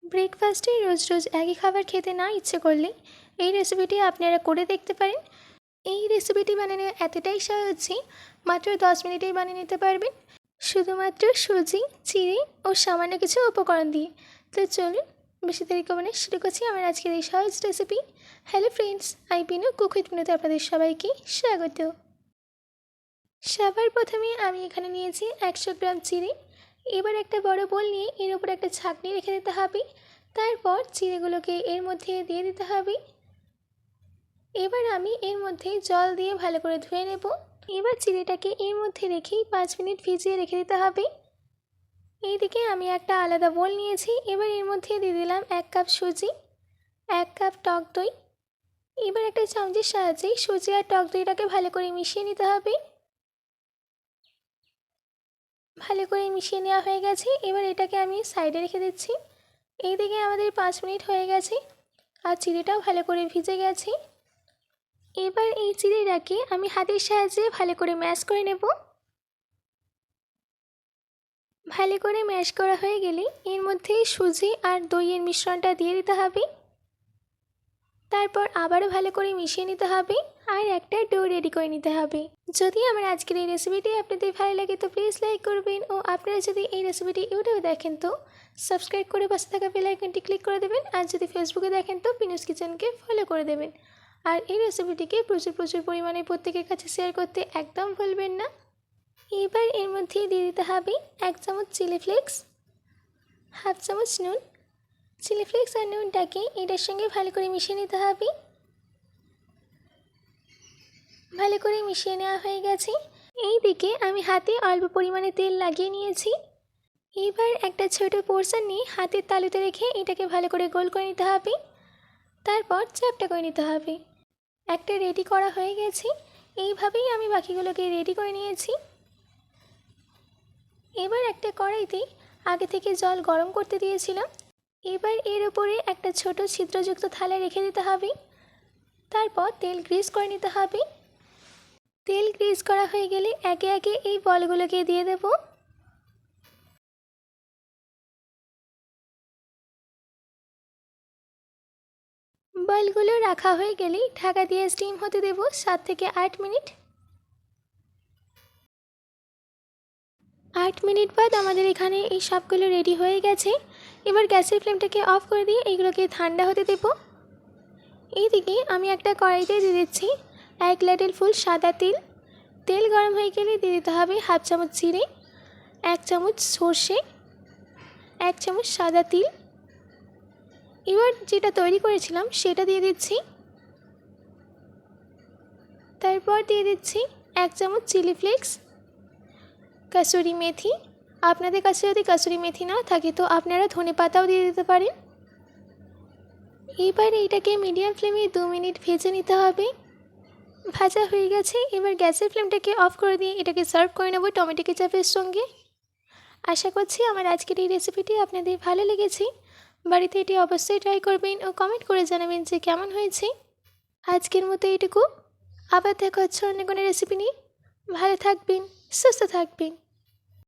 ব্রেকফাস্টে রোজ রোজ একই খাবার খেতে না ইচ্ছে করলে এই রেসিপিটি আপনারা করে দেখতে পারেন। এই রেসিপিটি বানানো এতটাই সহজ যে মাত্র 10 মিনিটেই বানিয়ে নিতে পারবেন, শুধুমাত্র সুজি, চিড়ে ও সামান্য কিছু উপকরণ দিয়ে। তো চলুন বেশি দেরি করব না, শুরু করছি আমার আজকের এই সহজ recipe. Hello friends, I Pinu cook with পিনুতে আপনাদের সবাইকে স্বাগত। সবার প্রথমে আমি এখানে নিয়েছি 100 গ্রাম চিড়ে। এবার একটা বড় বোল নিয়ে এর উপর একটা ছাঁকনি রেখে দিতে হবে। তারপর চিড়েগুলোকে এর মধ্যে দিয়ে দিতে হবে। এবার আমি এর মধ্যে জল দিয়ে ভালো করে ধুয়ে নেব। এবার চিড়েটাকে এর মধ্যে রেখেই 5 মিনিট ভিজিয়ে রেখে দিতে হবে। এইদিকে আমি একটা আলাদা বোল নিয়েছি। এবার এর মধ্যে দিয়ে দিলাম 1 কাপ সুজি, 1 কাপ টক দই। এবার একটা চামচের সাহায্যে সুজি আর টক দইটাকে ভালো করে মিশিয়ে নিতে হবে। ভালো করে মিশিয়ে নেওয়া হয়ে গেছে। এবার এটাকে আমি সাইডে রেখে দিচ্ছি। এইদিকে আমাদের 5 মিনিট হয়ে গেছে আর চিড়েটাও ভালো করে ভিজে গেছে। এবার এই চিড়েটাকে আমি হাতের সাহায্যে ভালো করে ম্যাশ করে নেব। ভালো করে ম্যাশ করা হয়ে গেলে এর মধ্যে সুজি আর দইয়ের মিশ্রণটা দিয়ে দিতে হবে। তারপর আবারও ভালো করে মিশিয়ে নিতে হবে আর একটা ডো রেডি করে নিতে হবে। যদি আমার আজকের এই রেসিপিটি আপনাদের ভালো লাগে তো প্লিজ লাইক করবেন, ও আপনারা যদি এই রেসিপিটি ইউটিউবে দেখেন তো সাবস্ক্রাইব করে পাশে থাকা বেল আইকনটি ক্লিক করে দেবেন, আর যদি ফেসবুকে দেখেন তো পিনুস কিচেনকে ফলো করে দেবেন। আর এই রেসিপিটিকে প্রচুর পরিমাণে প্রত্যেকের কাছে শেয়ার করতে একদম ভুলবেন না। এবার এর মধ্যে দিয়ে দিতে হবে 1 চামচ চিলি ফ্লেক্স, হাফ চামচ নুন। চিলি ফ্লেক্স আর নুনটাকে এটার সঙ্গে ভালো করে মিশিয়ে নিতে হবে। ভালো করে মিশিয়ে নেওয়া হয়ে গেছে। এই দিকে আমি হাতে অল্প পরিমাণে তেল লাগিয়ে নিয়েছি। এবার একটা ছোট পোর্শন নিয়ে হাতের তালুতে রেখে এটাকে ভালো করে গোল করে নিতে হবে। তারপর চ্যাপটা করে নিতে হবে। একটা রেডি করা হয়ে গেছে। এইভাবেই আমি বাকিগুলোকে রেডি করে নিয়েছি। এবার একটা কড়াইতে আগে থেকে জল গরম করতে দিয়েছিলাম। এবার এর উপরে একটা ছোট ছিদ্রযুক্ত থালা রেখে দিতে হবে। তারপর তেল গ্রিস করে নিতে হবে। তেল গ্রিস করা হয়ে গেলে একে একে এই বলগুলোকে দিয়ে দেব। বলগুলো রাখা হয়ে গেলে ঢাকা দিয়ে স্টিম হতে দেব 7 থেকে 8 মিনিট। 8 মিনিট বাদ আমাদের এখানে এই সবগুলো রেডি হয়ে গেছে। এবার গ্যাসের ফ্লেমটাকে অফ করে দিয়ে এইগুলোকে ঠান্ডা হতে দেব। এইদিকে আমি একটা কড়াইতে দিয়ে দিচ্ছি 1 লেডেল ফুল সাদা তেল। তেল গরম হয়ে গেলে দিয়ে দিতে হবে হাফ চামচ জিরে, 1 চামচ সর্ষে, 1 চামচ সাদা তিল। এবার যেটা তৈরি করেছিলাম সেটা দিয়ে দিচ্ছি। তারপর দিয়ে দিচ্ছি 1 চামচ চিলি ফ্লেক্স, কাসুরি মেথি। আপনাদের কাছে যদি কাসুরি মেথি না থাকে তো আপনারা ধনে পাতাও দিয়ে দিতে পারেন। এবার এইটাকে মিডিয়াম ফ্লেমে 2 মিনিট ভেজে নিতে হবে। ভাজা হয়ে গেছে। এবার গ্যাসের ফ্লেমটাকে অফ করে দিয়ে এটাকে সার্ভ করে নেব টমেটো কেচাপের সঙ্গে। আশা করছি আমার আজকের এই রেসিপিটি আপনাদের ভালো লেগেছে। বাড়িতে এটি অবশ্যই ট্রাই করবেন ও কমেন্ট করে জানাবেন যে কেমন হয়েছে। আজকের মতো এইটুকু। আবার দেখা হচ্ছে অন্য কোনো রেসিপি নিয়ে। ভালো থাকবেন, সুস্থ থাকবেন।